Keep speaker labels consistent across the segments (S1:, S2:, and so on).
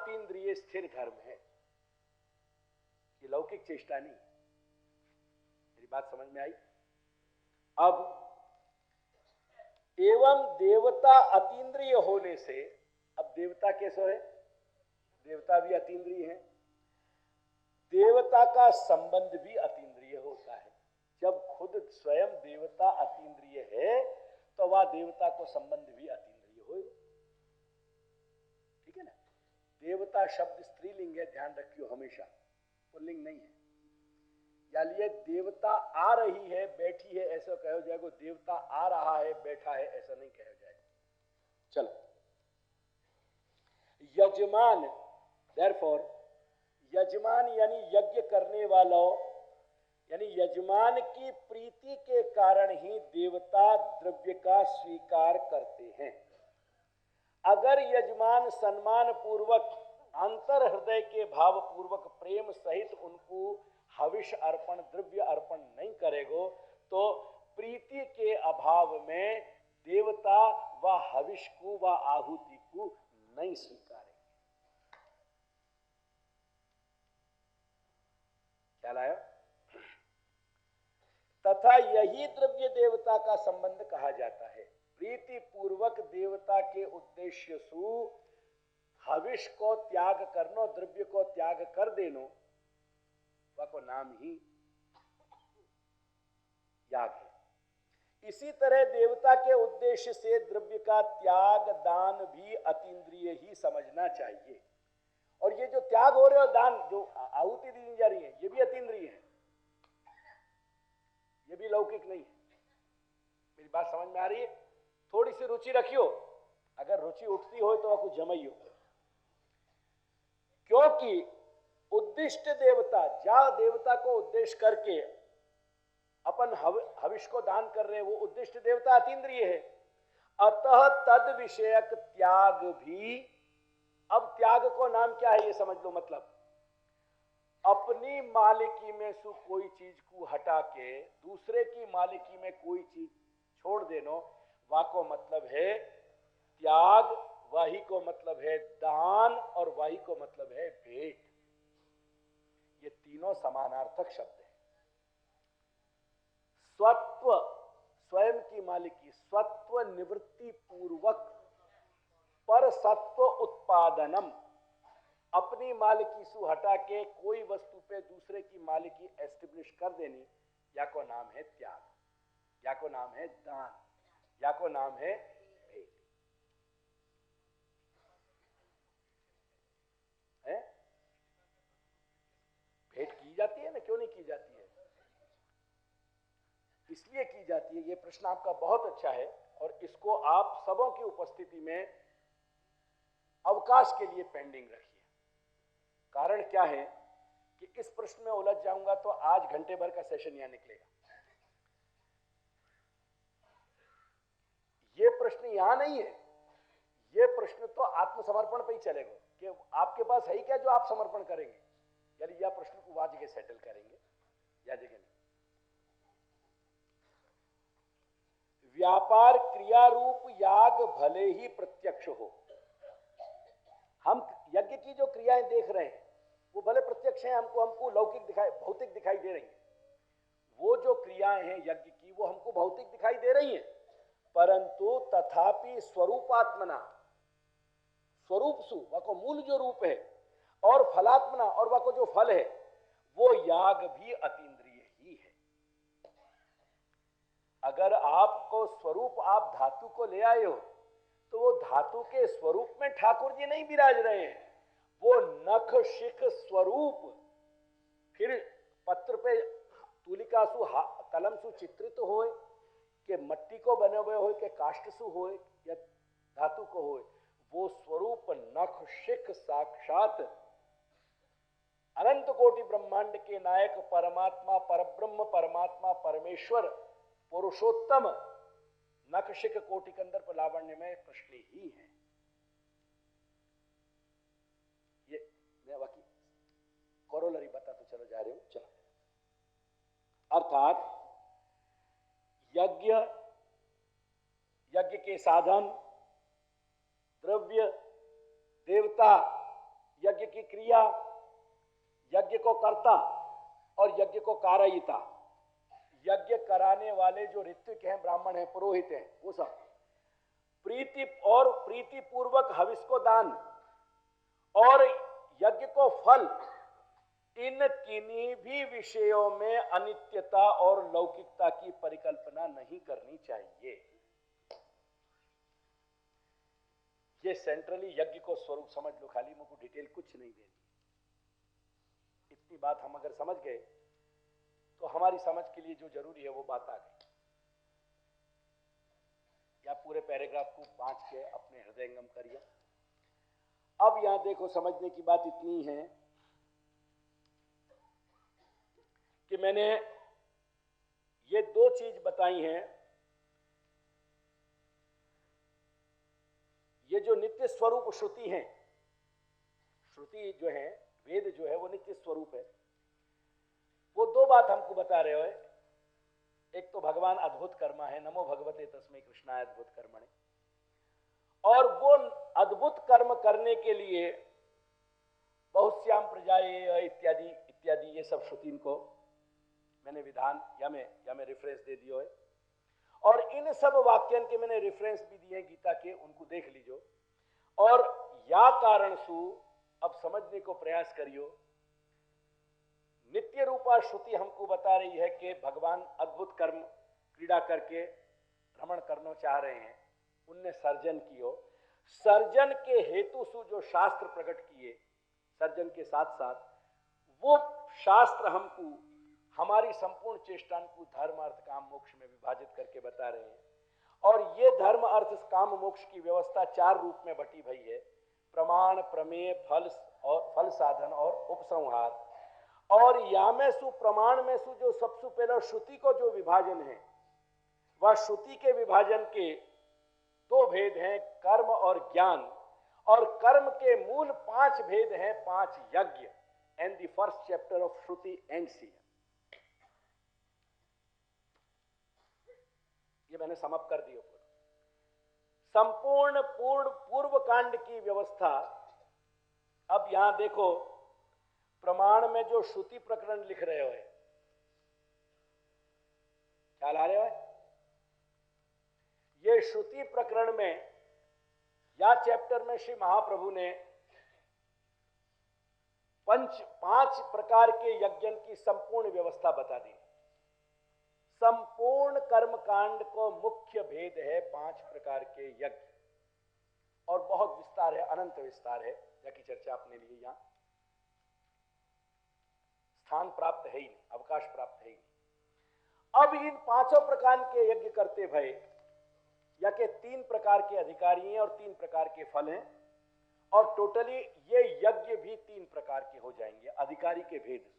S1: अतीन्द्रिय स्थिर धर्म है, ये लौकिक चेष्टा नहीं। मेरी बात समझ में आई? अब एवं देवता अतीन्द्रिय होने से, अब देवता कैसे है? देवता भी अतीन्द्रिय है, देवता का संबंध भी अतीन्द्रिय होता है। जब खुद स्वयं देवता अतीन्द्रिय है तो वह देवता को संबंध भी अतीन्द्रिय हो। ठीक है ना? देवता शब्द स्त्रीलिंग है, ध्यान रखियो हमेशा, पुल्लिंग नहीं है। या लिए देवता आ रही है, बैठी है, ऐसा कहो जाएगा। देवता आ रहा है, बैठा है, ऐसा नहीं कहा जाएगा। चलो, यजमान, therefore यजमान यानी यज्ञ करने वालों, यानी यजमान की प्रीति के कारण ही देवता द्रव्य का स्वीकार करते हैं। अगर यजमान सम्मान पूर्वक, अंतर हृदय के भाव पूर्वक, प्रेम सहित उनको हविष अर्पण, द्रव्य अर्पण नहीं करेगो तो प्रीति के अभाव में देवता व हविष को व आहुति को नहीं स्वीकारेंगे। क्या लाया? तथा यही द्रव्य देवता का संबंध कहा जाता है। प्रीति पूर्वक देवता के उद्देश्य सु हविष को त्याग करनो, द्रव्य को त्याग कर देनो, वह को नाम ही याग है। इसी तरह देवता के उद्देश्य से द्रव्य का त्याग, दान भी अतीन्द्रिय ही समझना चाहिए। और ये जो त्याग हो रहे हो, दान जो आहुति दी जा रही है, ये भी अतीन्द्रिय है, ये भी लौकिक नहीं है। मेरी बात समझ में आ रही है? थोड़ी सी रुचि रखियो, अगर रुचि उठती हो तो कुछ जमाइयो। क्योंकि उद्दिष्ट देवता, जा देवता को उद्देश्य करके अपन हविष को दान कर रहे हैं, वो उद्दिष्ट देवता अतीन्द्रिय है। अतः तद विषयक त्याग भी, अब त्याग को नाम क्या है ये समझ लो। मतलब अपनी मालिकी में से कोई चीज को हटा के दूसरे की मालिकी में कोई चीज छोड़ देनो, वह को मतलब है त्याग, वही को मतलब है दान, और वही को मतलब है भेंट। ये तीनों समानार्थक शब्द हैं। स्वत्व, स्वयं की मालिकी, स्वत्व निवृत्ति पूर्वक पर सत्व उत्पादनम, अपनी मालिकी से हटा के कोई वस्तु पे दूसरे की मालिकी एस्टेब्लिश कर देनी, या को नाम है त्याग, या को नाम है दान, या को नाम है भेंट। भेंट की जाती है ना, क्यों नहीं की जाती है? इसलिए की जाती है। ये प्रश्न आपका बहुत अच्छा है और इसको आप सबों की उपस्थिति में अवकाश के लिए पेंडिंग रखिए। कारण क्या है कि इस प्रश्न में उलझ जाऊंगा तो आज घंटे भर का सेशन यहां निकलेगा। ये प्रश्न यहां नहीं है, ये प्रश्न तो आत्मसमर्पण पे ही चलेगा कि आपके पास है ही क्या जो आप समर्पण करेंगे, यानी यह प्रश्न को वहां जगह सेटल करेंगे या जगह नहीं। व्यापार क्रिया रूप याग भले ही प्रत्यक्ष हो, हम यज्ञ की जो क्रियाएं देख रहे हैं वो भले प्रत्यक्ष हैं, हमको लौकिक दिखाई, भौतिक दिखाई दे रही हैं। वो जो क्रियाएं हैं यज्ञ की वो हमको भौतिक दिखाई दे रही हैं, परंतु तथापि स्वरूपात्मना, स्वरूप सु वह को मूल जो रूप है, और फलात्मना, और वह को जो फल है, वो याग भी अतीन्द्रिय ही है। अगर आपको स्वरूप, आप धातु को ले आए हो तो वो धातु के स्वरूप में ठाकुर जी नहीं विराज रहे हैं, वो नख शिख स्वरूप, फिर पत्र पे तुलिका सु कलम सु चित्रित होए, के मट्टी को बने हुए हो, के काष्ठ सु होए या धातु को होए, वो स्वरूप नख शिख साक्षात अनंत कोटि ब्रह्मांड के नायक परमात्मा, परब्रह्म परमात्मा, परमेश्वर, पुरुषोत्तम नखशिख कोटि कंदर्प लावण्य में कृष्ण ही है। ये मैं बाकी कोरोलरी बताते चलो जा रही हूं। चलो, अर्थात यज्ञ के साधन, द्रव्य, देवता, यज्ञ की क्रिया, यज्ञ को कर्ता और यज्ञ को कारयिता। यज्ञ कराने वाले जो ऋत्विक हैं, ब्राह्मण हैं, पुरोहित हैं, वो सब प्रीति पूर्वक हविष को दान और यज्ञ को फल, इन किन्हीं भी विषयों में अनित्यता और लौकिकता की परिकल्पना नहीं करनी चाहिए। ये सेंट्रली यज्ञ को स्वरूप समझ लो, खाली मुझको डिटेल कुछ नहीं देनी। इतनी बात हम अगर समझ गए तो हमारी समझ के लिए जो जरूरी है वो बात आ गई। या पूरे पैराग्राफ को 5 के अपने हृदयंगम करिए। अब यहां देखो, समझने की बात इतनी है कि मैंने ये 2 चीज बताई हैं। ये जो नित्य स्वरूप श्रुति है, श्रुति जो है, वेद जो है, वो नित्य स्वरूप है। वो 2 बात हमको बता रहे हो। एक तो भगवान अद्भुत कर्मा है, नमो भगवते तस्मै कृष्णाय अद्भुत कर्मणे, और वो अद्भुत कर्म करने के लिए बहुश्याम प्रजाए इत्यादि इत्यादि ये सब श्रुति को मैंने विधान या मैं रेफरेंस दे दियो है। और इन सब वाक्यन के मैंने रेफरेंस भी दिए गीता के, उनको देख लीजिए। और या कारण सु अब समझने को प्रयास करियो। नित्य रूपा श्रुति हमको बता रही है कि भगवान अद्भुत कर्म क्रीड़ा करके भ्रमण करना चाह रहे हैं, उनने सर्जन कियो। सर्जन के हेतु सु जो शास्त्र प्रकट किए, सर्जन के साथ साथ वो शास्त्र हमको हमारी संपूर्ण चेष्टा को धर्म अर्थ काम मोक्ष में विभाजित करके बता रहे हैं। और ये धर्म अर्थ काम मोक्ष की व्यवस्था 4 रूप में बटी भई है: प्रमाण, प्रमेय, फल साधन और उपसंहार। और या में सु प्रमाण में सु जो सबसे पहले श्रुति को जो विभाजन है, वह श्रुति के विभाजन के 2 भेद हैं, कर्म और ज्ञान। और कर्म के मूल 5 भेद हैं, 5 यज्ञ। And the first chapter of Shruti ends here. ये मैंने समअप कर दिया। संपूर्ण पूर्व कांड की व्यवस्था। अब यहां देखो, प्रमाण में जो श्रुति प्रकरण लिख रहे हो, ख्याल आ रहे हो? ये श्रुति प्रकरण में या चैप्टर में श्री महाप्रभु ने 5 प्रकार के यज्ञ की संपूर्ण व्यवस्था बता दी। संपूर्ण कर्मकांड को मुख्य भेद है 5 प्रकार के यज्ञ, और बहुत विस्तार है, अनंत विस्तार है, जिसकी चर्चा अपने लिए यहां स्थान प्राप्त है ही नहीं, अवकाश प्राप्त है ही नहीं। अब इन 5 प्रकार के यज्ञ करते भय या के 3 प्रकार के अधिकारी हैं और 3 प्रकार के फल हैं, और टोटली ये यज्ञ भी 3 प्रकार के हो जाएंगे अधिकारी के भेद।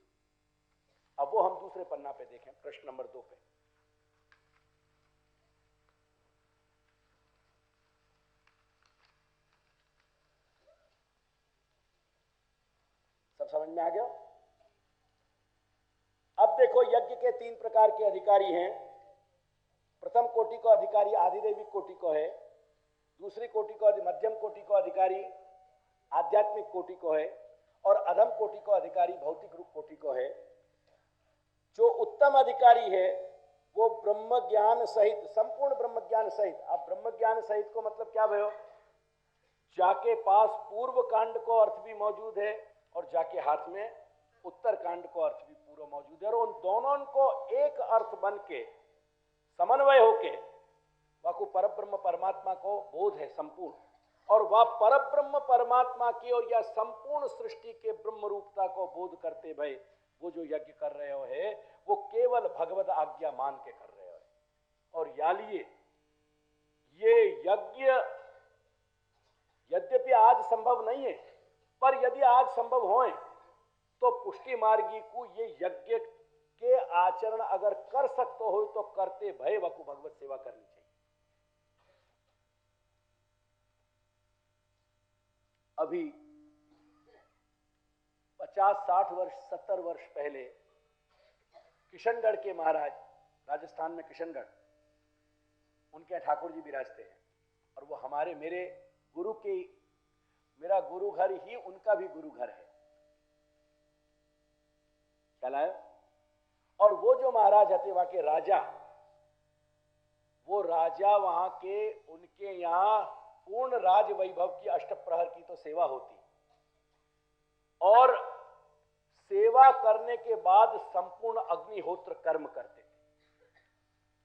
S1: अब वो हम दूसरे पन्ना पे देखें, प्रश्न नंबर 2 पे। सब समझ में आ गया? अब देखो, यज्ञ के 3 प्रकार के अधिकारी हैं। प्रथम कोटि को अधिकारी आधिदैविक कोटि को है, दूसरी कोटि को मध्यम कोटि को अधिकारी आध्यात्मिक कोटि को है, और अधम कोटि को अधिकारी भौतिक रूप कोटि को है। जो उत्तम अधिकारी है वो ब्रह्म ज्ञान सहित, संपूर्ण ब्रह्म ज्ञान सहित। अब ब्रह्म ज्ञान सहित को मतलब क्या भयो? जाके पास पूर्व कांड को अर्थ भी मौजूद है और जाके हाथ में उत्तर कांड को अर्थ भी पूरा मौजूद है, और उन दोनों को एक अर्थ बन के समन्वय होके वह को परब्रह्म परमात्मा को बोध है संपूर्ण, और वह परब्रह्म परमात्मा की और या संपूर्ण सृष्टि के ब्रह्म रूपता को बोध करते भय वो जो यज्ञ कर रहे हो है वो केवल भगवत आज्ञा मान के कर रहे हो। और यालिए ये यज्ञ यद्यपि आज संभव नहीं है, पर यदि आज संभव होए तो पुष्टि मार्गी को ये यज्ञ के आचरण अगर कर सकते हो तो करते भय वको भगवत सेवा करनी चाहिए। अभी 50-60 वर्ष 70 वर्ष पहले किशनगढ़ के महाराज, राजस्थान में किशनगढ़, उनके ठाकुर जी विराजते हैं, और वो हमारे मेरे मेरा गुरु घर ही उनका भी गुरु घर है। ख्याल आया? और वो जो महाराज हते वहां के राजा, वो राजा वहां के, उनके यहां पूर्ण राज वैभव की अष्टप्रहर की तो सेवा होती, और सेवा करने के बाद संपूर्ण अग्निहोत्र कर्म करते थे।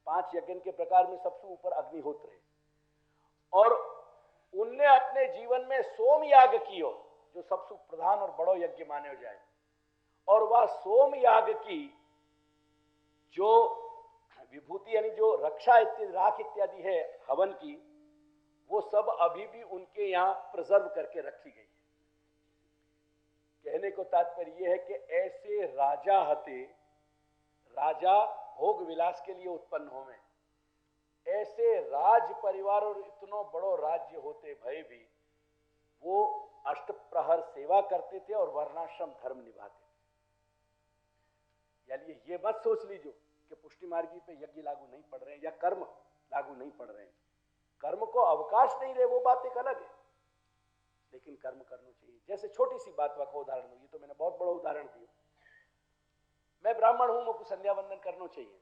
S1: 5 यज्ञ के प्रकार में सबसे ऊपर अग्निहोत्र है। और उनने अपने जीवन में सोम याग कियो, जो सबसे प्रधान और बड़ो यज्ञ माने जाए, और वह सोम याग की जो विभूति यानी जो रक्षा इत्यादि, राख इत्यादि है हवन की, वो सब अभी भी उनके यहां प्रिजर्व करके रखी गई है। कहने को तात्पर्य यह है कि ऐसे राजा हते, राजा भोग विलास के लिए उत्पन्न होवे, ऐसे राज परिवार और इतनो बड़ो राज्य होते भय भी वो अष्टप्रहर सेवा करते थे और वर्णाश्रम धर्म निभाते थे। यानी ये मत सोच लीजिए कि पुष्टि मार्गी पे यज्ञ लागू नहीं पड़ रहे हैं या कर्म लागू नहीं पड़ रहे हैं। कर्म को अवकाश नहीं रहे वो बात एक अलग है, लेकिन कर्म करना चाहिए। जैसे छोटी सी बात का उदाहरण दो, ये तो मैंने बहुत बड़ा उदाहरण दिया। मैं ब्राह्मण हूं, मुझको संध्या वंदन करना चाहिए।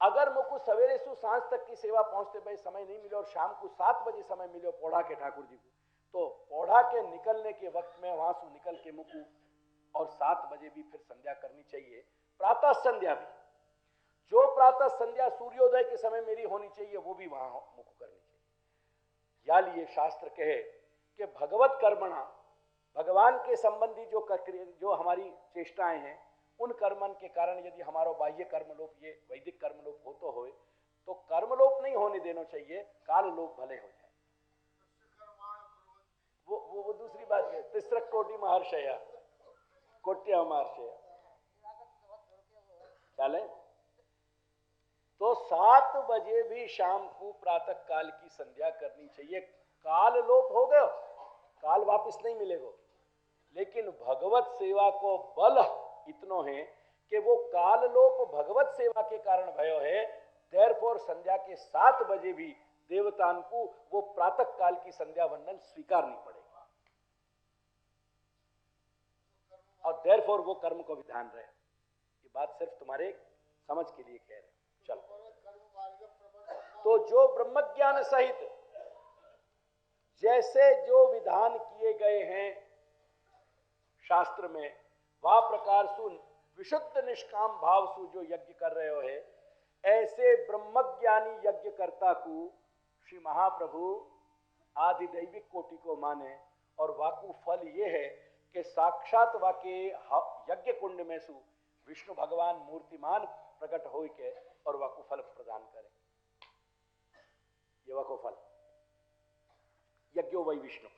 S1: अगर मुझको सवेरे से सांझ तक की सेवा पहुंचते भाई समय नहीं मिले और शाम को 7 बजे समय मिले पौड़ा के ठाकुर जी को, तो पौड़ा के निकलने के वक्त में वहां से निकल के मुझको और 7 बजे भी फिर संध्या करनी चाहिए। प्रातः संध्या भी, जो प्रातः संध्या सूर्योदय के समय मेरी होनी चाहिए वो भी वहां मुझको करनी चाहिए। या लिए शास्त्र कहे कि भगवत कर्मणा, भगवान के संबंधी जो हमारी चेष्टाएं हैं, उन कर्मन के कारण यदि हमारा बाह्य कर्मलोप, ये वैदिक कर्मलोप हो तो होए, तो कर्मलोप नहीं होने देना चाहिए, काल लोप भले हो जाए। वो दूसरी बात है। तिस्रक कोटि महर्षया, कोट्य महर्षया, ख्याल है? तो 7 बजे भी शाम को प्रातः काल की संध्या करनी चाहिए। काल लोप हो गया, काल वापस नहीं मिलेगा, लेकिन भगवत सेवा को बल इतनो है कि वो काल लोप भगवत सेवा के कारण भयो है। देयरफॉर संध्या के 7 बजे भी देवतान को वो प्रातः काल की संध्या वंदन स्वीकारनी पड़ेगी, और देयरफॉर वो कर्म को विधान रहे। ये बात सिर्फ तुम्हारे समझ के लिए कह रहे हैं। चलो, तो जो ब्रह्म ज्ञान सहित जैसे जो विधान किए गए हैं शास्त्र में, वह प्रकार सुन विशुद्ध निष्काम भाव सु जो यज्ञ कर रहे हो है, ऐसे ब्रह्मज्ञानी यज्ञ कर्ता को श्री महाप्रभु आदि दैविक कोटि को माने। और वाकु फल ये है कि साक्षात वाके यज्ञ कुंड में सु विष्णु भगवान मूर्तिमान प्रकट हो के और वाकु फल प्रदान करें। ये वाकु फल यज्ञो वै विष्णु।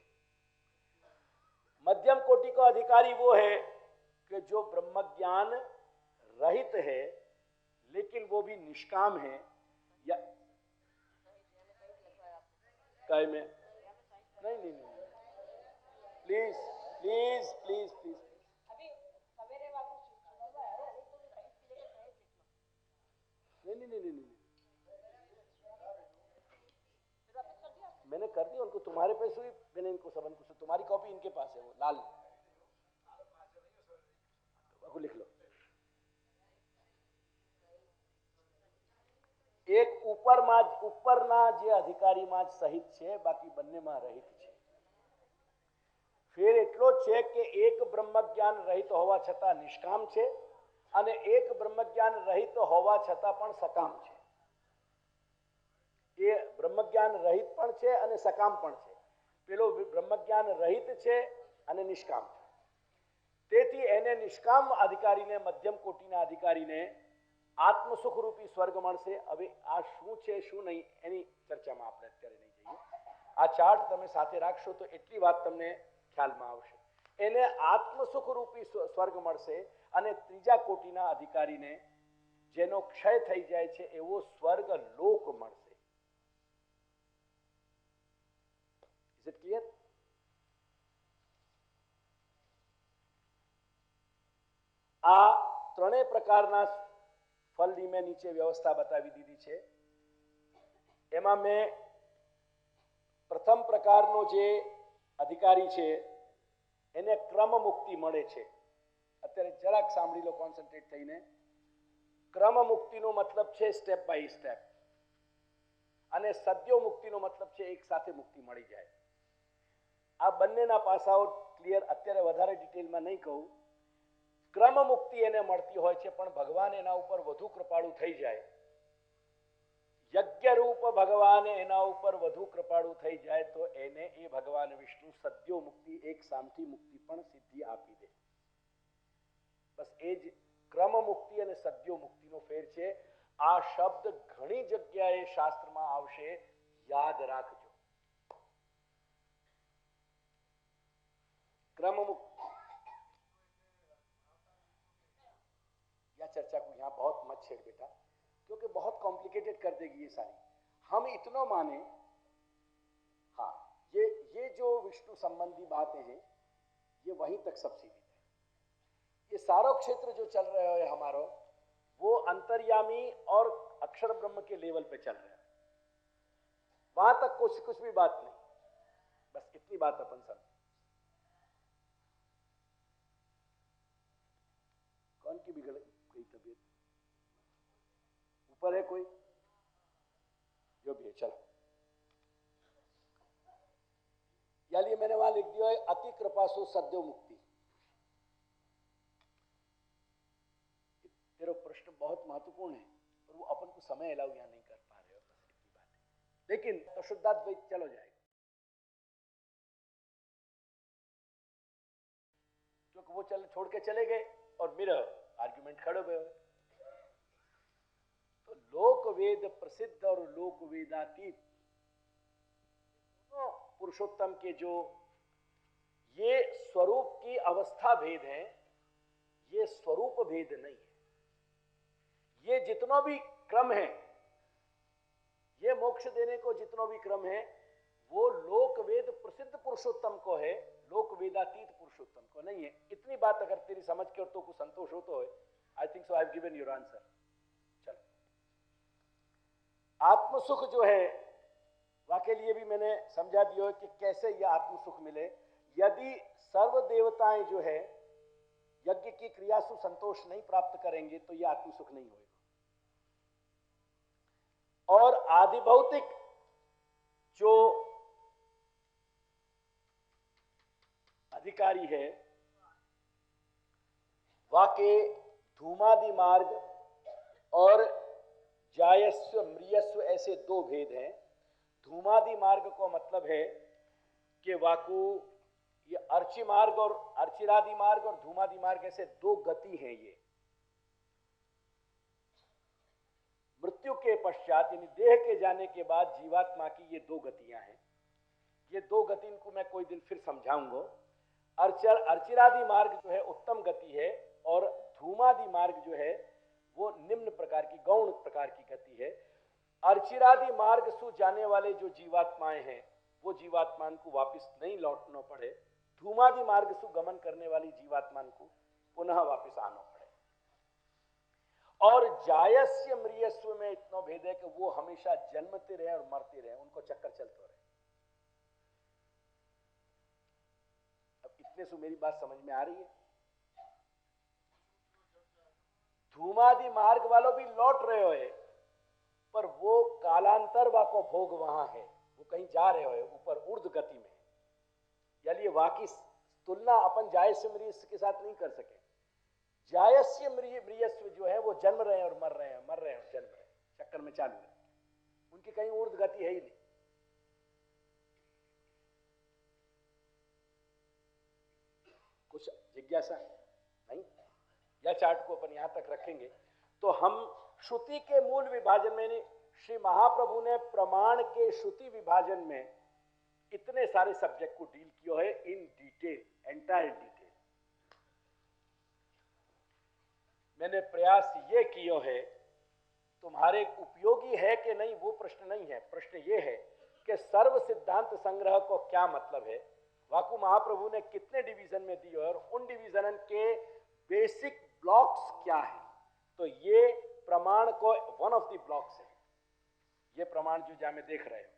S1: मध्यम कोटि का अधिकारी वो है कि जो ब्रह्म ज्ञान रहित है लेकिन वो भी निष्काम है। या काय में नहीं नहीं नहीं, प्लीज प्लीज प्लीज प्लीज, नहीं नहीं नहीं नहीं, मैंने कर दिया उनको, तुम्हारे पैसे भी मैंने इनको सबन को, तुम्हारी कॉपी इनके पास है, वो लाल को लिख लो। एक ઉપરના જે અધિકારીમાં જ સહિત છે, બાકી બંનેમાં રહિત છે। ફેર એટલો છે કે એક બ્રહ્મજ્ઞાન રહિત હોવા છતાં નિષ્કામ છે અને એક બ્રહ્મજ્ઞાન રહિત હોવા છતાં પણ સકામ છે। એ બ્રહ્મજ્ઞાન રહિત પણ છે અને સકામ પણ છે। પેલો બ્રહ્મજ્ઞાન રહિત છે અને નિષ્કામ છે। તેથી એને નિષ્કામ અધિકારીને, મધ્યમ કોટીના અધિકારીને આત્મસુખ રૂપી સ્વર્ગ મળશે। હવે આ શું છે શું નહીં એની ચર્ચામાં આપણે અત્યારે નહીં જઈએ। આ ચાર્ટ તમે સાથે રાખશો તો એટલી વાત તમને ખ્યાલમાં આવશે। એને આત્મસુખ રૂપી સ્વર્ગ મળશે અને ત્રીજા કોટીના અધિકારીને જેનો ક્ષય થઈ જાય છે એવો સ્વર્ગ લોક મળશે। Is it clear? આ ત્રણેય પ્રકારના ફલની મેં નીચે વ્યવસ્થા બતાવી દીધી છે। એમાં મેં પ્રથમ પ્રકારનો જે અધિકારી છે એને ક્રમ મુક્તિ મળે છે. અત્યારે જરાક સાંભળી લો કોન્સન્ટ્રેટ થઈને. ક્રમ મુક્તિનો મતલબ છે સ્ટેપ બાય સ્ટેપ, અને સદ્યો મુક્તિનો મતલબ છે એક સાથે મુક્તિ મળી જાય. આ બંનેના પાસાઓ ક્લિયર અત્યારે વધારે ડિટેલમાં નહીં કહું. ક્રમ મુક્તિ એને મળતી હોય છે, પણ ભગવાન એના ઉપર વધુ કૃપાળુ થઈ જાય, યજ્ઞ રૂપ ભગવાન એના ઉપર વધુ કૃપાળુ થઈ જાય તો એને એ ભગવાન વિષ્ણુ સદ્યો મુક્તિ એક સામથી મુક્તિ પણ સિદ્ધિ આપી દે. બસ એ જ ક્રમ મુક્તિ અને સદ્યો મુક્તિનો ફેર છે. આ શબ્દ ઘણી જગ્યાએ શાસ્ત્રમાં આવશે, યાદ રાખજો. क्रम मुक्ति या चर्चा को यहाँ बहुत मत छेड़ बेटा, क्योंकि बहुत कॉम्प्लिकेटेड कर देगी ये सारी. हम इतना माने, हाँ, ये जो विष्णु संबंधी बातें हैं ये वहीं तक सब सीमित है. ये सारा क्षेत्र जो चल रहा है हमारा, वो अंतर्यामी और अक्षर ब्रह्म के लेवल पे चल रहा है. वहां तक कुछ भी बात नहीं. बस इतनी बात अपन समझ. कौन की बिगड़ गई तबीयत? ऊपर है कोई? जो भी है चलो. यानी मैंने वहां लिख दिया है अति कृपा सो सद्यो मुक्ति. तेरा प्रश्न बहुत महत्वपूर्ण है, पर वो अपन को समय अलाउ यहां नहीं कर पा रहे हो, बस इतनी बात है. लेकिन तो शुद्धाद्वैत चलो जाएगा, क्योंकि वो छोड़ के चले गए और मेरा आर्ग्यूमेंट खड़े हुए. तो लोक वेद प्रसिद्ध और लोक वेदातीत पुरुषोत्तम के जो ये स्वरूप की अवस्था भेद है, ये स्वरूप भेद नहीं है. ये जितना भी क्रम है, ये मोक्ष देने को जितना भी क्रम है, वो लोक वेद प्रसिद्ध पुरुषोत्तम को है, लोक वेदातीत पुरुषोत्तम को नहीं है. इतनी बात अगर तेरी समझ के और तो कुछ संतोष हो तो है, आई think so I have given your answer. चलो, आत्म सुख जो है वाके लिए भी मैंने समझा दिया है कि कैसे यह आत्म सुख मिले. यदि सर्व देवताएं जो है यज्ञ की क्रिया से संतोष नहीं प्राप्त करेंगे तो यह आत्म सुख नहीं होगा. और आदि भौतिक जो अधिकारी है, वाके धूमादि मार्ग और जायस्व म्रियस्व ऐसे दो भेद हैं. धूमादि मार्ग को मतलब है कि वाकु ये अर्ची मार्ग और अर्चिरादि मार्ग और धूमादि मार्ग ऐसे दो गति हैं. ये मृत्यु के पश्चात यानी देह के जाने के बाद जीवात्मा की ये दो गतियां हैं. ये दो गति को मैं कोई दिन फिर समझाऊंगा. अर्चिरादि मार्ग जो है उत्तम गति है और धूमादि मार्ग जो है वो निम्न प्रकार की गौण प्रकार की गति है. अर्चिरादि मार्ग से जाने वाले जो जीवात्माएं हैं वो जीवात्मान को वापस नहीं लौटना पड़े. धूमादि मार्ग से गमन करने वाली जीवात्मान को पुनः वापस आना पड़े. और जायस्य म्रियस्व में इतना भेद है कि वो हमेशा जन्मते रहे और मरते रहे, उनको चक्कर चलते रहे. अब इतने से मेरी बात समझ में आ रही है? धूमादि मार्ग वालों भी लौट रहे हो, पर वो कालांतर वाको भोग वहां है, वो कहीं जा रहे हो ऊपर ऊर्ध्व गति में. यानी वाकी तुलना अपन जायस्य म्रियस्व के साथ नहीं कर सके. जायस्य म्रियस्व जो है वो जन्म रहे और मर रहे हैं, मर रहे हैं और जन्म रहे हैं, चक्कर में चालू है. उनकी कहीं ऊर्ध्व गति है ही नहीं. कुछ जिज्ञासा नहीं? या चार्ट को अपन यहां तक रखेंगे तो हम श्रुति के मूल विभाजन में, श्री महाप्रभु ने प्रमाण के श्रुति विभाजन में इतने सारे सब्जेक्ट को डील किया है इन डिटेल, एंटायर डिटेल. मैंने प्रयास ये किया है, तुम्हारे उपयोगी है कि नहीं वो प्रश्न नहीं है. प्रश्न ये है कि सर्व सिद्धांत संग्रह को क्या मतलब है, वाकु महाप्रभु ने कितने डिवीजन में दिए और उन डिवीजन के बेसिक ब्लॉक्स क्या है. तो ये प्रमाण को वन ऑफ द ब्लॉक्स है. ये प्रमाण जो जहां में देख रहे हो,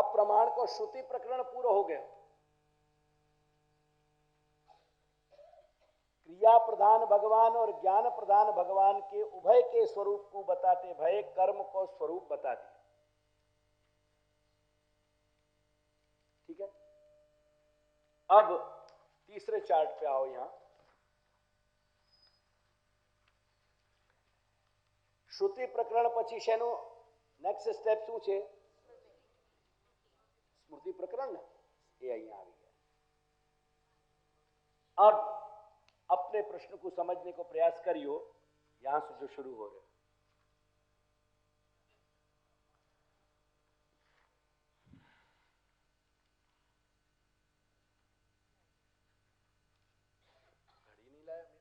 S1: अब प्रमाण को श्रुति प्रकरण पूरा हो गया। क्रिया प्रधान भगवान और ज्ञान प्रधान भगवान के उभय के स्वरूप को बताते भय कर्म को स्वरूप बता दिया। ठीक है, अब तीसरे चार्ट पे आओ। यहां श्रुति प्रकरण પછી શેનો નેક્સ્ટ સ્ટેપ શું છે? स्मृति प्रकरण ने ये અહીંયા આવી ગયા। अब अपने प्रश्न को समझने को प्रयास करियो, यहां से जो शुरू हो रहे। घड़ी नहीं लाया मेरी,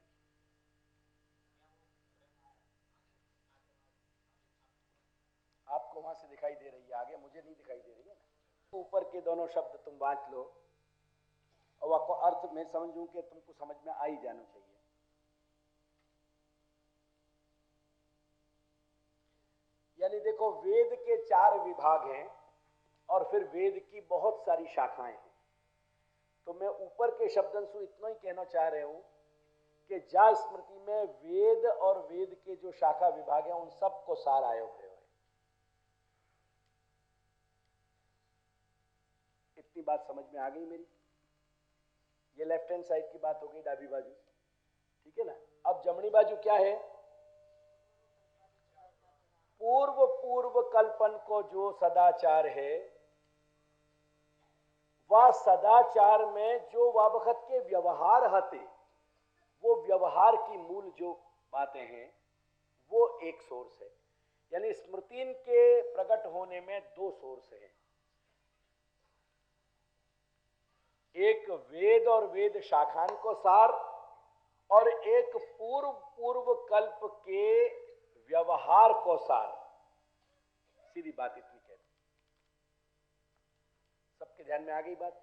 S1: आपको वहां से दिखाई दे रही है, आगे मुझे नहीं दिखाई दे रही है ना। ऊपर के दोनों शब्द तुम बांट लो और आपको अर्थ मैं समझूं कि तुमको समझ में आ ही जाना चाहिए। यानी देखो, वेद के 4 विभाग हैं और फिर वेद की बहुत सारी शाखाएं हैं। तो मैं ऊपर के शब्दों से इतना ही कहना चाह रहा हूं कि जा स्मृति में वेद और वेद के जो शाखा विभाग हैं उन सबको सार आयोग है। इतनी बात समझ में आ गई मेरी? ये लेफ्ट हैंड साइड की बात हो गई, डाबी बाजू। ठीक है ना? अब जमनी बाजू क्या है? पूर्व कल्पन को जो सदाचार है, वह सदाचार में जो वक्त के व्यवहार हते, वो व्यवहार की मूल जो बातें हैं वो एक सोर्स है। यानी स्मृतिन के प्रकट होने में 2 सोर्स हैं, एक वेद और वेद शाखान को सार और एक पूर्व कल्प के व्यवहार को सार। सीधी बात इतनी कहते, सबके ध्यान में आ गई बात?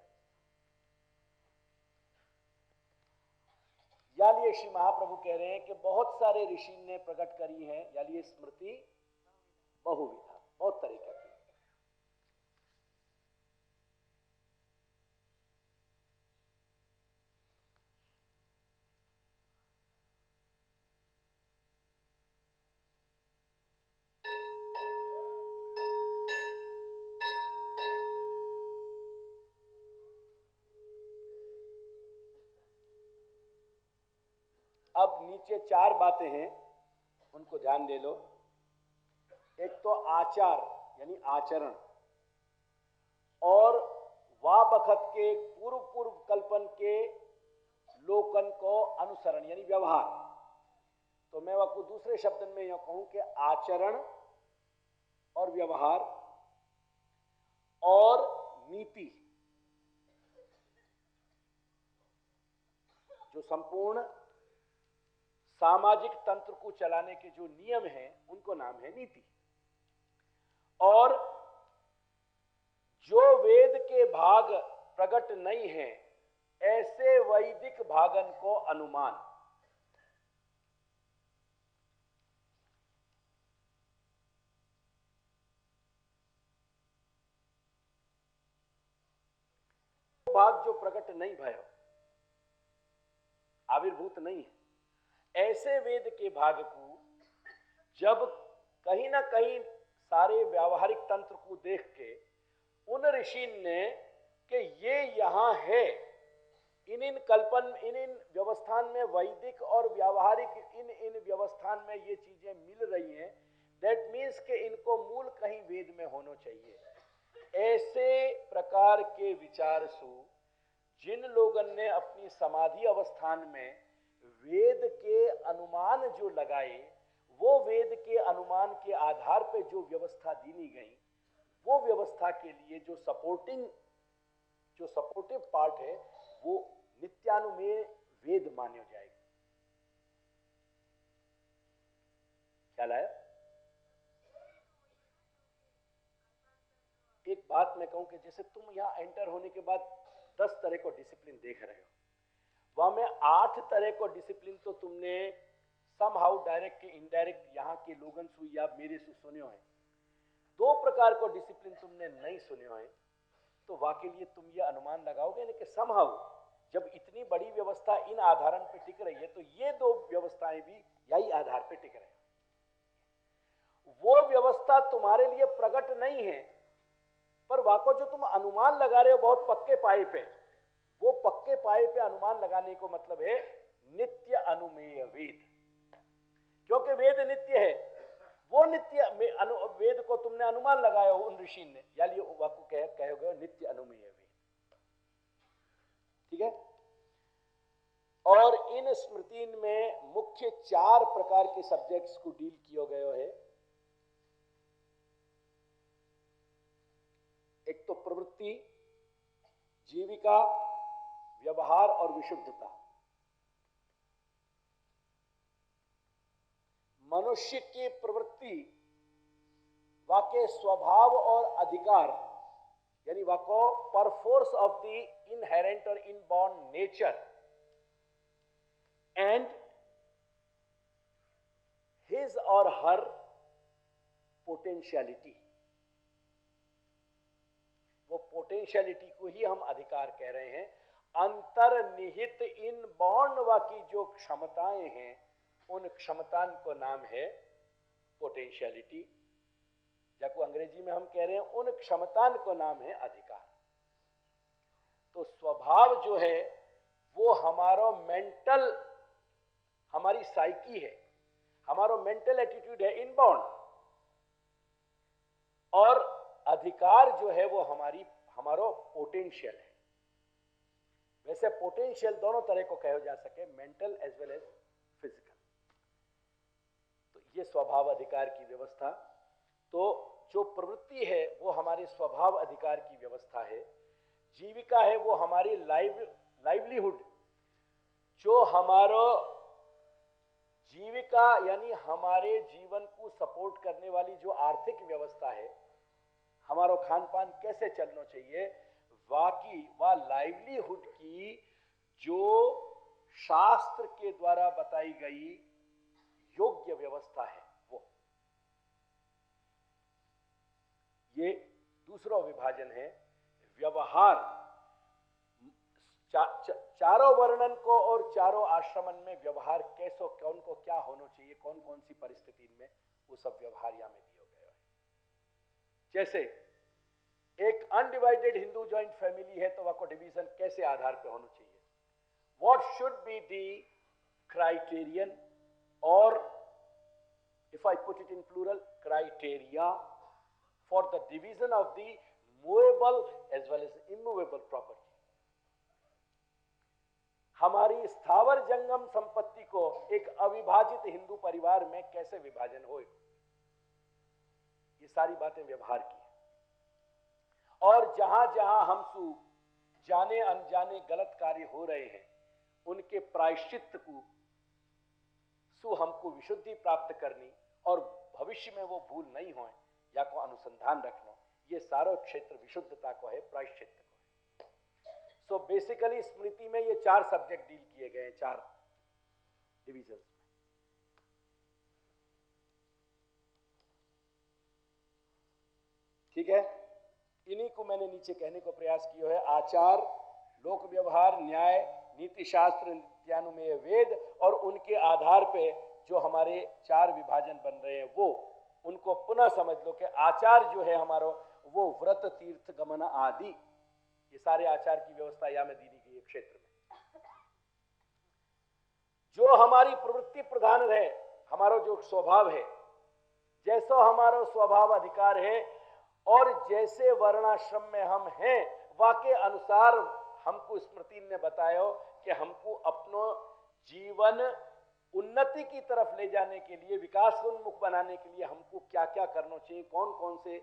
S1: यानी श्री महाप्रभु कह रहे हैं कि बहुत सारे ऋषि ने प्रकट करी है, यानी स्मृति बहुविधा, बहुत तरीका की। अब नीचे 4 बातें हैं, उनको ध्यान दे लो। एक तो आचार यानी आचरण, और वाबखत के पूर्व कल्पन के लोकन को अनुसरण यानी व्यवहार। तो मैं आपको दूसरे शब्द में यह कहूं कि आचरण और व्यवहार और नीति, जो संपूर्ण सामाजिक तंत्र को चलाने के जो नियम हैं उनको नाम है नीति। और जो वेद के भाग प्रकट नहीं हैं ऐसे वैदिक भागन को अनुमान। भाग जो प्रकट नहीं भयो, आविर्भूत नहीं है, ऐसे वेद के भाग को जब कहीं ना कहीं सारे व्यावहारिक तंत्र को देख के उन ऋषि ने कि ये यहां है, इन कल्पन इन व्यवस्थान में वैदिक और व्यावहारिक इन व्यवस्थान में ये चीजें मिल रही हैं, दैट मीन्स कि इनको मूल कहीं वेद में होना चाहिए। ऐसे प्रकार के विचार से जिन लोगों ने अपनी समाधि अवस्थान में वेद के अनुमान जो लगाए, वो वेद के अनुमान के आधार पर जो व्यवस्था दी गई, वो व्यवस्था के लिए जो सपोर्टिव पार्ट है वो नित्यानुमेय वेद मान्यो जाएगा। ख्याल आया? एक बात मैं कहूं कि जैसे तुम यहां एंटर होने के बाद 10 तरह को डिसिप्लिन देख रहे हो, वहां में 8 तरह को डिसिप्लिन तो तुमने समहाउ डायरेक्ट के इनडायरेक्ट यहाँ के लोगन सु या मेरे सु सुने हैं। 2 प्रकार को डिसिप्लिन तुमने नहीं सुने हैं, तो वाकई लिए तुम ये अनुमान लगाओगे ना कि समहाउ जब इतनी बड़ी व्यवस्था इन आधारण पे टिक रही है तो ये दो व्यवस्थाएं भी यही आधार पे टिक रहे हैं। वो व्यवस्था तुम्हारे लिए प्रकट नहीं है, पर वाको जो तुम अनुमान लगा रहे हो बहुत पक्के पाए पे, वो पक्के पाए पे अनुमान लगाने को मतलब है नित्य अनुमेय वेद। क्योंकि वेद नित्य है, वो नित्य वेद को तुमने अनुमान लगाया हो उन ऋषि ने, यानी वाको कहोगे नित्य अनुमेय वेद। ठीक है। और इन स्मृति में मुख्य 4 प्रकार के सब्जेक्ट्स को डील किया गया है। एक तो प्रवृत्ति, जीविका, व्यवहार और विशुद्धता। मनुष्य की प्रवृत्ति वाके स्वभाव और अधिकार, यानी वाको परफोर्स ऑफ द इनहेरेंट और इनबॉर्न नेचर एंड हिज और हर पोटेंशियलिटी। वो पोटेंशियलिटी को ही हम अधिकार कह रहे हैं। अंतर्निहित इनबॉर्न वाकी जो क्षमताएं हैं उन क्षमताओं को नाम है पोटेंशियलिटी, जाको अंग्रेजी में हम कह रहे हैं उन क्षमताओं को नाम है अधिकार। तो स्वभाव जो है वो हमारा मेंटल, हमारी साइकी है, हमारा मेंटल एटीट्यूड है इनबॉर्न, और अधिकार जो है वो हमारा पोटेंशियल है। वैसे पोटेंशियल दोनों तरह को कहा जा सके, mental as well as physical. तो ये स्वभाव अधिकार की व्यवस्था। तो जो प्रवृत्ति है वो हमारे स्वभाव अधिकार की व्यवस्था है। जीविका है वो हमारी लाइवलीहुड, जो हमारा जीविका यानी हमारे जीवन को सपोर्ट करने वाली जो आर्थिक व्यवस्था है, हमारा खान पान कैसे चलना चाहिए, वाकी व लाइवलीहुड की जो शास्त्र के द्वारा बताई गई योग्य व्यवस्था है वो। ये दूसरा विभाजन है। व्यवहार, चारों वर्णन को और चारों आश्रमन में व्यवहार कैसो, कौन को क्या होना चाहिए, कौन कौन सी परिस्थिति में, वो सब व्यवहार यहां में दिया गया है। जैसे एक अनडिवाइडेड हिंदू जॉइंट फैमिली है तो वह डिवीजन कैसे आधार पे होना चाहिए, what should be the criterion, और if I put it in plural, criteria for the division of the movable as well as immovable property। हमारी स्थावर जंगम संपत्ति को एक अविभाजित हिंदू परिवार में कैसे विभाजन हो, ये सारी बातें व्यवहार की। और जहां जहां हमसे जाने अनजाने गलत कार्य हो रहे हैं उनके प्रायश्चित को हमको विशुद्धि प्राप्त करनी और भविष्य में वो भूल नहीं हो या को अनुसंधान रखना, ये सारा क्षेत्र विशुद्धता को है, प्रायश्चित को है। सो बेसिकली स्मृति में ये 4 सब्जेक्ट डील किए गए हैं, 4 डिविजन। ठीक है। इन्हीं को मैंने नीचे कहने को प्रयास किया है। आचार, लोक व्यवहार, न्याय, नीति शास्त्र, नित्यानुमेय वेद, और उनके आधार पे जो हमारे 4 विभाजन बन रहे हैं वो उनको पुनः समझ लो कि आचार जो है हमारा वो व्रत, तीर्थ, गमन आदि, ये सारे आचार की व्यवस्था यहां में दी गई है क्षेत्र में। जो हमारी प्रवृत्ति प्रधान है, हमारा जो स्वभाव है, जैसा हमारा स्वभाव अधिकार है और जैसे वर्णाश्रम में हम हैं वाके अनुसार हमको स्मृति ने बताया कि हमको अपनो जीवन उन्नति की तरफ ले जाने के लिए, विकास उन्मुख बनाने के लिए हमको क्या क्या करना चाहिए, कौन कौन से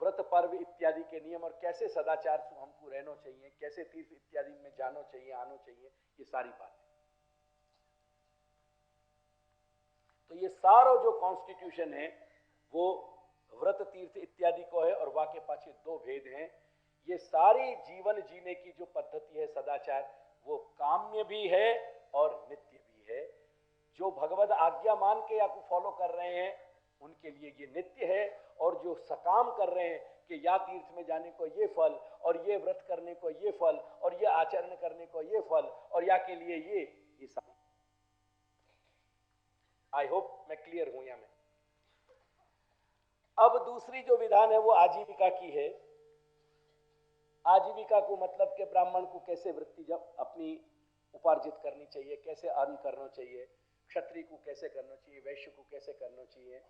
S1: व्रत पर्व इत्यादि के नियम और कैसे सदाचार से हमको रहना चाहिए, कैसे तीर्थ इत्यादि में जाना चाहिए, आना चाहिए, ये सारी बातें। तो ये सारा जो कॉन्स्टिट्यूशन है वो व्रत, तीर्थ इत्यादि को है, और वाके पाछे 2 भेद हैं। ये सारी जीवन जीने की जो पद्धति है सदाचार, वो काम्य भी है और नित्य भी है। जो भगवद आज्ञा मान के या को फॉलो कर रहे हैं उनके लिए ये नित्य है, और जो सकाम कर रहे हैं कि या तीर्थ में जाने को ये फल, और ये व्रत करने को ये फल, और ये आचरण करने को ये फल, और या के लिए ये सब। आई होप मैं क्लियर हूं या मैं। अब दूसरी जो विधान है वो आजीविका की है। आजीविका को मतलब कि ब्राह्मण को कैसे वृत्ति जब अपनी उपार्जित करनी चाहिए, कैसे अर्न करना चाहिए, क्षत्रिय को कैसे करना चाहिए, वैश्य को कैसे करना चाहिए,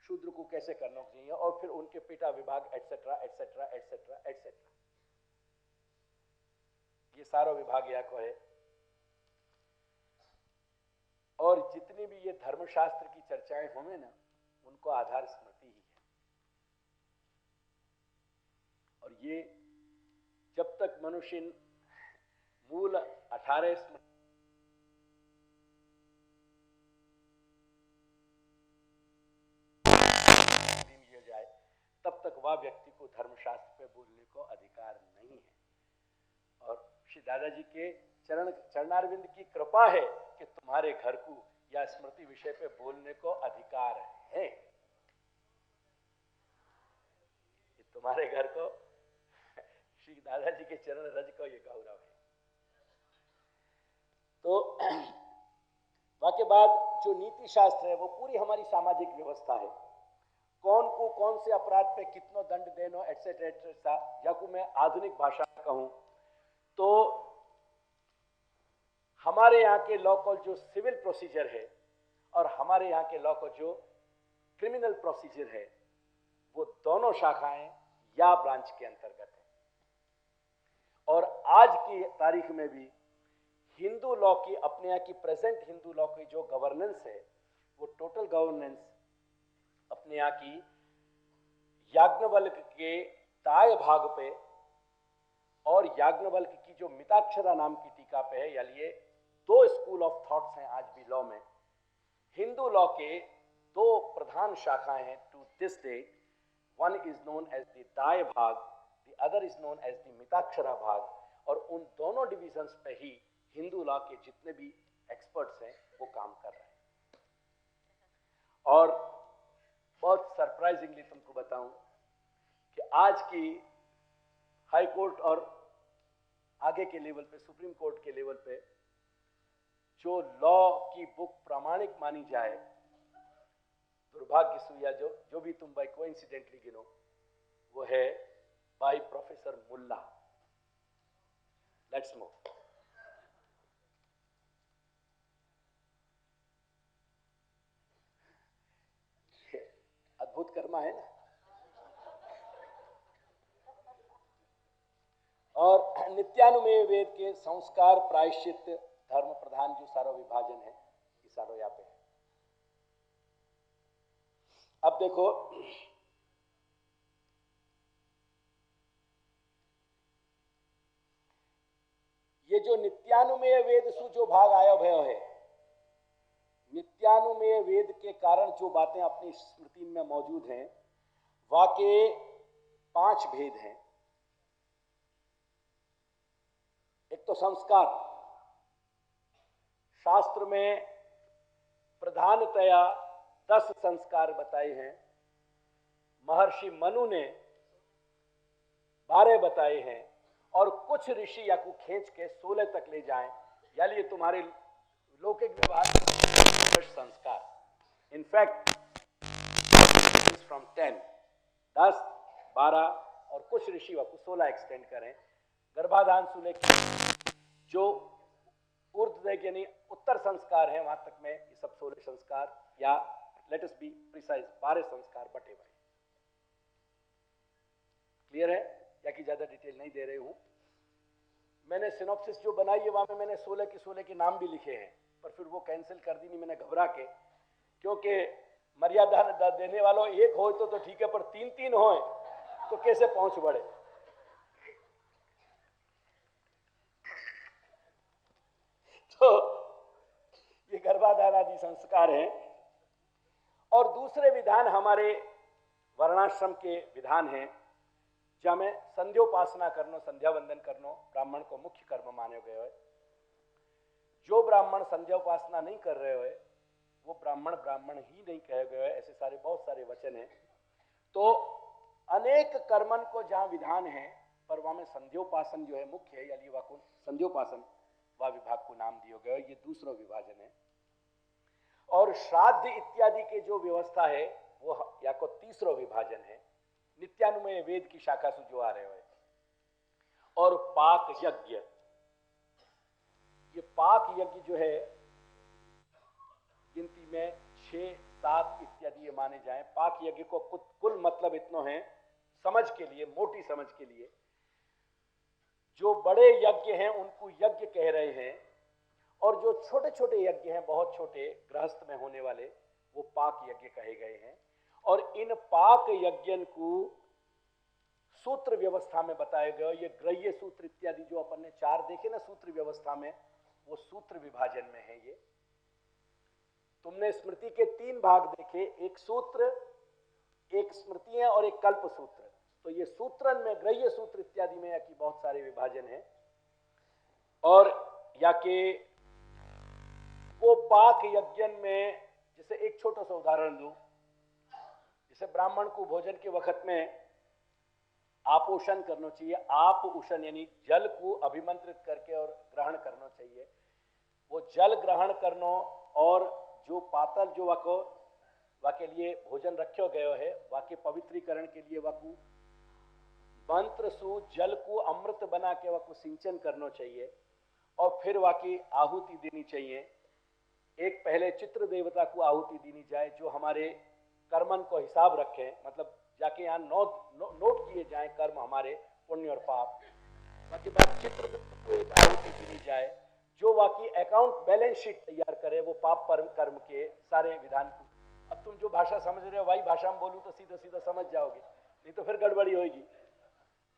S1: शूद्र को कैसे करना चाहिए, और फिर उनके पेटा विभाग एटसेट्रा एटसेट्रा एटसेट्रा एटसेट्रा, ये सारा विभाग यहाँ को है। और जितनी भी ये धर्मशास्त्र की चर्चाएं होंगे ना, उनको आधार स्मृति ही है। और ये जब तक मनुष्य मूल 18 स्मृति जाए, तब तक वह व्यक्ति को धर्मशास्त्र पे बोलने को अधिकार नहीं है। और श्री दादाजी के चरणारविंद की कृपा है कि तुम्हारे घर को या स्मृति विषय पे बोलने को अधिकार है। तुम्हारे घर को श्री दादाजी के चरण रज को ये गौरव है। तो वाके बाद जो नीति शास्त्र है वो पूरी हमारी सामाजिक व्यवस्था है। कौन को कौन से अपराध पे कितना दंड देना एटसेट्रा एटसेट्रा। या को मैं आधुनिक भाषा में कहूं तो हमारे यहाँ के लॉ का जो सिविल प्रोसीजर है और हमारे यहाँ के लॉ का जो क्रिमिनल प्रोसीजर है, वो दोनों शाखाएं या ब्रांच के अंतर्गत है। और आज की तारीख में भी हिंदू लॉ की, अपने यहाँ की प्रेजेंट हिंदू लॉ की जो गवर्नेंस है, वो टोटल गवर्नेंस अपने यहाँ की याज्ञवल्क के दाय भाग पे और याज्ञवल्क की जो मिताक्षरा नाम की टीका पे है। यानी ये दो स्कूल ऑफ थॉट्स हैं आज भी लॉ में। हिंदू लॉ के दो प्रधान शाखाएं हैं to this date. One is known as the Dayabhaga, the other is known as the Mitakshara भाग। और उन दोनों डिविजन्स पे ही हिंदू लॉ के जितने भी एक्सपर्ट्स हैं वो काम कर रहे हैं। और बहुत सरप्राइजिंगली तुमको बताऊं कि आज की हाई कोर्ट और आगे के लेवल पे सुप्रीम कोर्ट के लेवल पे जो लॉ की बुक प्रामाणिक मानी जाए, दुर्भाग्य से या जो भी तुम बाय कोइंसिडेंटली गिनो, वो है by professor Mulla. Let's move. अद्भुत कर्मा है ना। और नित्यानुमेय वेद के संस्कार प्रायश्चित धर्म प्रधान जो सारो विभाजन है, ये सारो यहाँ पे है। अब देखो, ये जो नित्यानुमेय वेद सु जो भाग आया भयो है, नित्यानुमेय वेद के कारण जो बातें अपनी स्मृति में मौजूद हैं, वाके 5 भेद हैं। एक तो संस्कार, शास्त्र में प्रधानतया 10 संस्कार बताए हैं। महर्षि मनु ने 12 बताए हैं और कुछ ऋषि या को खींच के 16 तक ले जाएं। यानी ये तुम्हारे लौकिक व्यवहार संस्कार। इनफैक्ट फ्रॉम 10, 12 और कुछ ऋषि वा को 16 एक्सटेंड करें। गर्भाधान से लेकर जो ऊर्ध्व यानी उत्तर संस्कार है वहां तक में ये सब 16 संस्कार या लेट अस बी प्रिसाइज 12 संस्कार बटे हुए। क्लियर है या कि ज्यादा डिटेल नहीं दे रही हूं। मैंने सिनॉप्सिस जो बनाई है वहां में मैंने 16 के नाम भी लिखे हैं, पर फिर वो कैंसिल कर दी नहीं मैंने घबरा के, क्योंकि मर्यादा देने वालों एक हो तो ठीक है, पर 3 हो तो कैसे पहुंच बढ़े। तो ये गर्भाधान आदि संस्कार हैं। और दूसरे विधान हमारे वर्णाश्रम के विधान हैं, जहाँ में संध्योपासना करनो, संध्या वंदन करनो ब्राह्मण को मुख्य कर्म माने गए है। जो ब्राह्मण संध्योपासना नहीं कर रहे हो वो ब्राह्मण ही नहीं कहे गए। ऐसे सारे बहुत सारे वचन हैं। तो अनेक कर्मन को जहां विधान है पर वहां में संध्योपासन जो है मुख्य है, यानी वाकुन संध्योपासन वह विभाग को नाम दिया गया। ये दूसरा विभाजन है। और श्राद्ध इत्यादि के जो व्यवस्था है वो या को तीसरा विभाजन है, नित्यानुमय वेद की शाखा से जो आ रहे हुए। और पाक यज्ञ, ये पाक यज्ञ जो है गिनती में 6, 7 इत्यादि ये माने जाए। पाक यज्ञ को कुल मतलब इतना है समझ के लिए, मोटी समझ के लिए, जो बड़े यज्ञ हैं उनको यज्ञ कह रहे हैं, और जो छोटे छोटे यज्ञ हैं, बहुत छोटे गृहस्थ में होने वाले, वो पाक यज्ञ कहे गए हैं। और इन पाक यज्ञ को सूत्र व्यवस्था में बताया गया। ये ग्रह्य सूत्र इत्यादि जो अपन ने 4 देखे ना सूत्र व्यवस्था में, वो सूत्र विभाजन में है। ये तुमने स्मृति के 3 भाग देखे, एक सूत्र, एक स्मृतियां और एक कल्प सूत्र। तो ये सूत्रन में ग्रह्य सूत्र इत्यादि में या कि बहुत सारे विभाजन हैं। और या के वो पाक यज्ञ में, जैसे एक छोटा सा उदाहरण दूं, जैसे ब्राह्मण को भोजन के वक्त में आपोषण करना चाहिए। आप उषण यानी जल को अभिमंत्रित करके और ग्रहण करना चाहिए। वो जल ग्रहण करना और जो पातल जो वाके लिए भोजन रखो गयो है, वाके पवित्रीकरण के लिए वाकू मंत्र सु जल को अमृत बना के वाकू सिंचन करना चाहिए और फिर वाकी आहुति देनी चाहिए। एक पहले चित्र देवता को आहुति देनी जाए जो हमारे कर्मन को हिसाब रखें, मतलब जाके यहाँ नोट किए जाए कर्म हमारे पुण्य और पाप। बाकी बात चित्र को एक आहुति देनी जाए जो वाकई अकाउंट बैलेंस शीट तैयार करे, वो पाप कर्म के सारे विधान को। अब तुम जो भाषा समझ रहे हो वही भाषा में बोलूं तो सीधा सीधा समझ जाओगे, नहीं तो फिर गड़बड़ी होगी।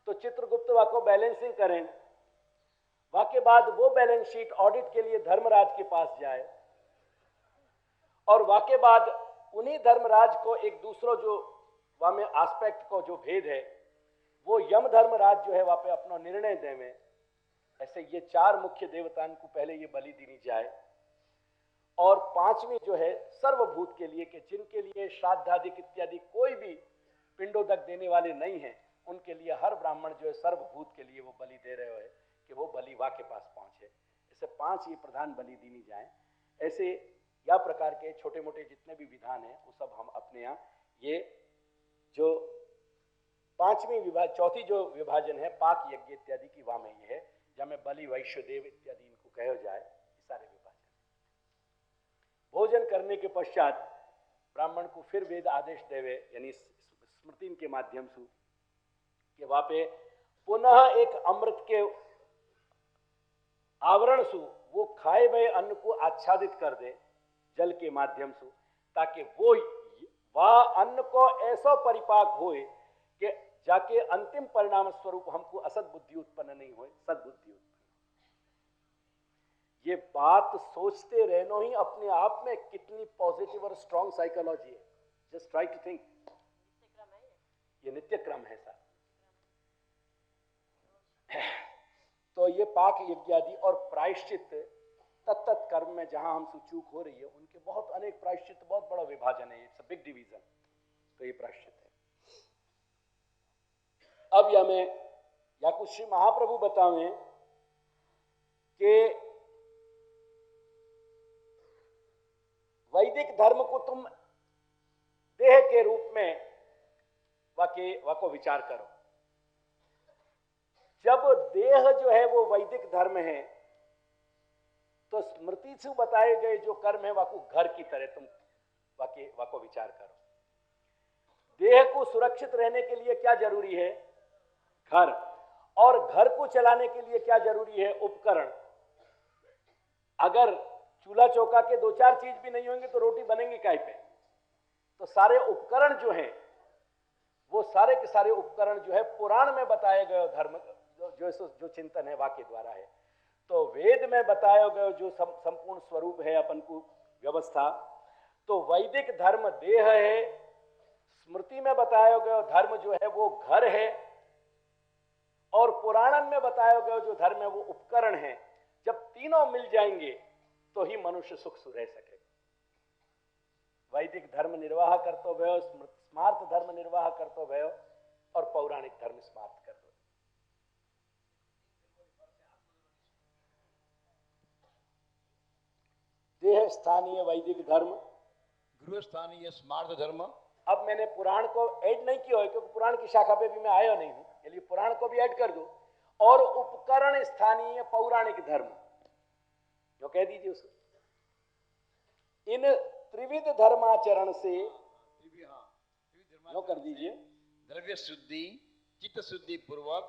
S1: तो चित्रगुप्त वाको बैलेंसिंग करें, वाके बाद वो बैलेंस शीट ऑडिट के लिए धर्मराज के पास जाए, और वाके बाद उन्हीं धर्मराज को एक दूसरा जो वहां में एस्पेक्ट को जो भेद है, वो यम धर्मराज जो है वहां पे अपना निर्णय देवे। ऐसे ये 4 मुख्य देवताओं को पहले ये बलि देनी जाए। और 5वीं जो है सर्वभूत के लिए, कि जिनके लिए श्राद्धादिक इत्यादि कोई भी पिंडोदक देने वाले नहीं है, उनके लिए हर ब्राह्मण जो है सर्वभूत के लिए वो बलि दे रहे हो, कि वो बलि वा के पास पहुंचे। ऐसे 5 ये प्रधान बलि देनी जाए। ऐसे या प्रकार के छोटे मोटे जितने भी विधान हैं वो सब हम अपने यहाँ, ये जो 5वीं विभाजन, 4थी जो विभाजन है पाक यज्ञ इत्यादि की, वहां में ये है जहाँ बलि वैश्य देव इत्यादि इनको कहा जाए। सारे विभाजन भोजन करने के पश्चात ब्राह्मण को फिर वेद आदेश देवे, यानी स्मृति के माध्यम से, कि वहां पे पुनः एक अमृत के आवरण से वो खाए गए अन्न को आच्छादित कर दे जल के माध्यम से, ताकि वो वह अन्न को ऐसा परिपाक होए कि जाके अंतिम परिणाम स्वरूप हमको असद बुद्धि उत्पन्न नहीं हो, सद्बुद्धि उत्पन्न। ये बात सोचते रहना ही अपने आप में कितनी पॉजिटिव और स्ट्रॉन्ग साइकोलॉजी है। जस्ट ट्राई टू थिंक, ये नित्य क्रम है सर। तो ये पाक यज्ञ आदि और प्रायश्चित तत्त कर्म में जहां हमसे चूक हो रही है, उनके बहुत अनेक प्रायश्चित, बहुत बड़ा विभाजन है, इट्स अ बिग डिवीजन। तो ये प्रायश्चित है। अब या में या कुछ श्री महाप्रभु बतावें कि वैदिक धर्म को तुम देह के रूप में वाको विचार करो। जब देह जो है वो वैदिक धर्म है, तो स्मृति से बताए गए जो कर्म है वाको घर की तरह तुम वाको विचार करो। देह को सुरक्षित रहने के लिए क्या जरूरी है? घर। और घर को चलाने के लिए क्या जरूरी है? उपकरण। अगर चूल्हा चौका के 2-4 चीज भी नहीं होंगे तो रोटी बनेंगी काहे पे? तो सारे उपकरण जो हैं, वो सारे के सारे उपकरण जो है पुराण में बताए गए धर्म जो चिंतन है वाक्य द्वारा है। तो वेद में बताया गया जो संपूर्ण स्वरूप है अपन को व्यवस्था, तो वैदिक धर्म देह है, स्मृति में बताया गया धर्म जो है वो घर है, और पुराणन में बताया गया जो धर्म है वो उपकरण है। जब तीनों मिल जाएंगे तो ही मनुष्य सुख से रह सकेगा। वैदिक धर्म निर्वाह करते भयो, स्मार्त धर्म निर्वाह करते भयो, और पौराणिक धर्म समाप्त कर दो। देह स्थानीय वैदिक धर्म,
S2: गृह स्थानीय स्मार्त धर्म।
S1: अब मैंने पुराण को ऐड नहीं किया है क्योंकि पुराण की शाखा पे भी मैं आया नहीं हूं, इसलिए पुराण को भी ऐड कर दो। और उपकरण स्थानीय पौराणिक धर्म जो कह दीजिए उसको। इन त्रिविध धर्माचरण से जो कर दीजिए,
S2: द्रव्य शुद्धि, चित्त शुद्धि पूर्वक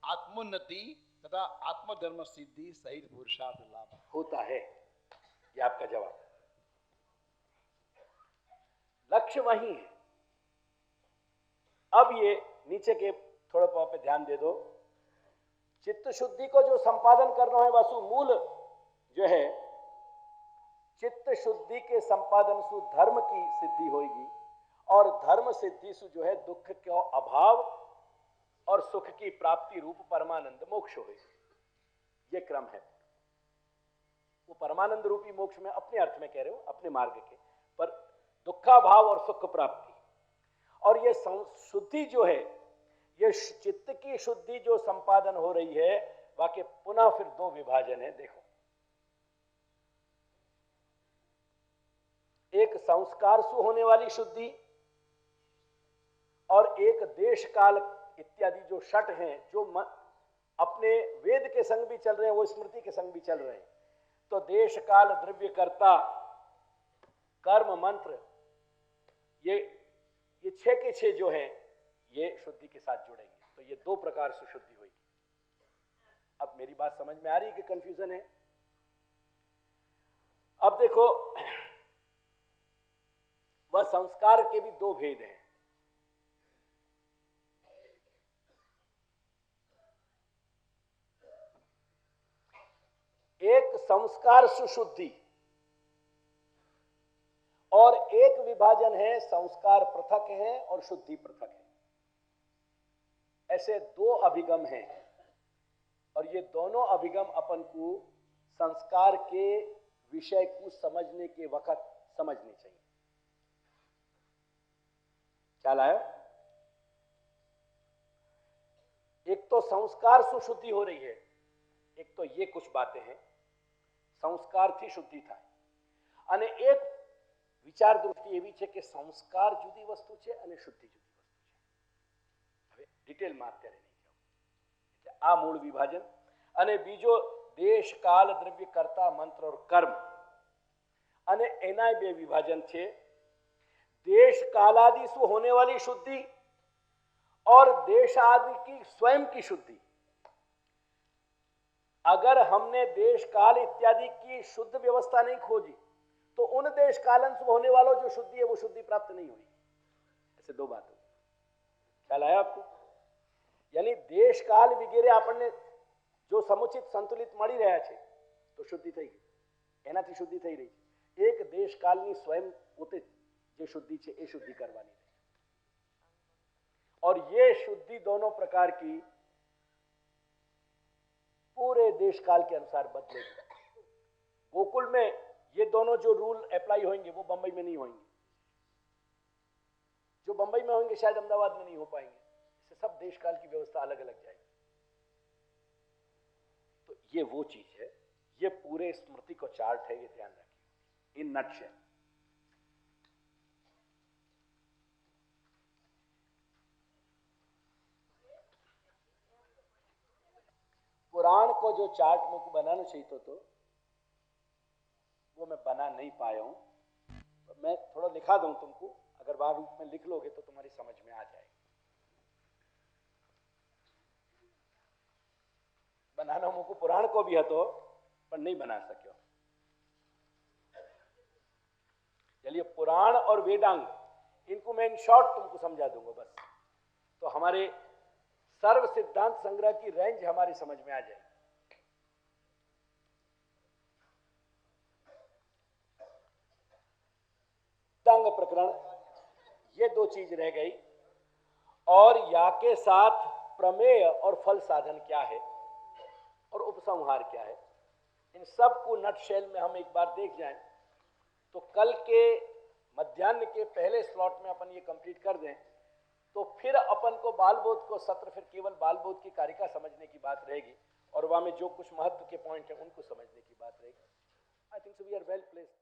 S2: आत्मोन्नति तथा आत्मधर्म सिद्धि सहित पुरुषार्थ लाभ
S1: होता है। ये आपका जवाब। लक्ष्य वही है। अब ये नीचे के थोड़े पे ध्यान दे दो। चित्त शुद्धि को जो संपादन करना है वसु मूल जो है, चित्त शुद्धि के संपादन से धर्म की सिद्धि होगी और धर्म सिद्धि से जो है दुख का अभाव और सुख की प्राप्ति रूप परमानंद मोक्ष होगी। ये क्रम है। वो परमानंद रूपी मोक्ष में अपने अर्थ में कह रहे हो, अपने मार्ग के, पर दुखाभाव और सुख प्राप्ति। और ये शुद्धि जो है, ये चित्त की शुद्धि जो संपादन हो रही है, वाकई पुनः फिर दो विभाजन है। देखो, एक संस्कार से होने वाली शुद्धि और एक देश काल इत्यादि जो षट हैं, जो अपने वेद के संग भी चल रहे हैं, वो स्मृति के संग भी चल रहे हैं। तो देश काल द्रव्यकर्ता कर्म मंत्र ये 6 के 6 जो हैं, ये शुद्धि के साथ जुड़ेंगे। तो ये दो प्रकार से शुद्धि होगी। अब मेरी बात समझ में आ रही है कि कंफ्यूजन है? अब देखो, वह संस्कार के भी दो भेद हैं। एक संस्कार सुशुद्धि और एक विभाजन है संस्कार पृथक है और शुद्धि पृथक है। ऐसे दो अभिगम हैं और ये दोनों अभिगम अपन को संस्कार के विषय को समझने के वक्त समझने चाहिए। ख्याल आया? एक तो संस्कार सुशुद्धि हो रही है, एक तो ये कुछ बातें हैं संस्कार थी शुद्धि था। અને એક વિચાર દૃષ્ટિ એવી છે કે સંસ્કાર જુદી વસ્તુ છે અને શુદ્ધિ જુદી વસ્તુ છે। હવે ડિટેલમાં અત્યારે નહીં જાઉં, એટલે આ મૂળ વિભાજન। અને બીજો દેશ કાલ દ્રવ્ય કર્તા મંત્ર और कर्म, અને એનાય બે વિભાજન છે। देश कालादि से होने वाली शुद्धि और देश आदि की स्वयं की शुद्धि। अगर हमने देश काल इत्यादि की शुद्ध व्यवस्था नहीं खोजी तो उन देश कालन से होने वालों जो शुद्धि है वो शुद्धि प्राप्त नहीं हुई। ऐसे दो बात हो। ख्याल आया आपको? यानी देश काल वगैरह आपने जो समुचित संतुलित मળી રહ્યા છે तो शुद्धि થઈ ગઈ, એનાથી શુદ્ધિ થઈ રહી છે। એક દેશ કાલની स्वयं પોતે જે શુદ્ધિ છે એ શુદ્ધિ કરવાની છે। और ये शुद्धि दोनों प्रकार की पूरे देश काल के अनुसार बदलेगी। गोकुल में ये दोनों जो रूल अप्लाई होंगे वो बंबई में नहीं होंगे, जो बंबई में होंगे शायद अहमदाबाद में नहीं हो पाएंगे। इससे सब देश काल की व्यवस्था अलग अलग जाएगी। तो ये वो चीज है, ये पूरे स्मृति को चार्ट है, ये ध्यान रखिए इन नटशेल। पुराण को जो चार्ट मुझको बनाना चाहिए तो वो मैं बना नहीं पाया हूं, तो मैं थोड़ा लिखा दूं तुमको, अगर बार रूप में लिख लोगे तो तुम्हारी समझ में आ जाएगी। बनाना मुझको पुराण को भी है तो, पर नहीं बना सको। चलिए, पुराण और वेदांग इनको मैं इन शॉर्ट तुमको समझा दूंगा बस, तो हमारे सर्व सिद्धांत संग्रह की रेंज हमारी समझ में आ जाएगी। वेदांग प्रकरण, ये दो चीज रह गई, और या के साथ प्रमेय और फल साधन क्या है और उपसंहार क्या है, इन सब को नटशेल में हम एक बार देख जाएं तो कल के मध्याह्न के पहले स्लॉट में अपन ये कंप्लीट कर दें तो फिर अपन को बाल बोध को सत्र फिर केवल बाल बोध की कारिका समझने की बात रहेगी और वहां में जो कुछ महत्व के पॉइंट है उनको समझने की बात रहेगी। I think so we are well placed.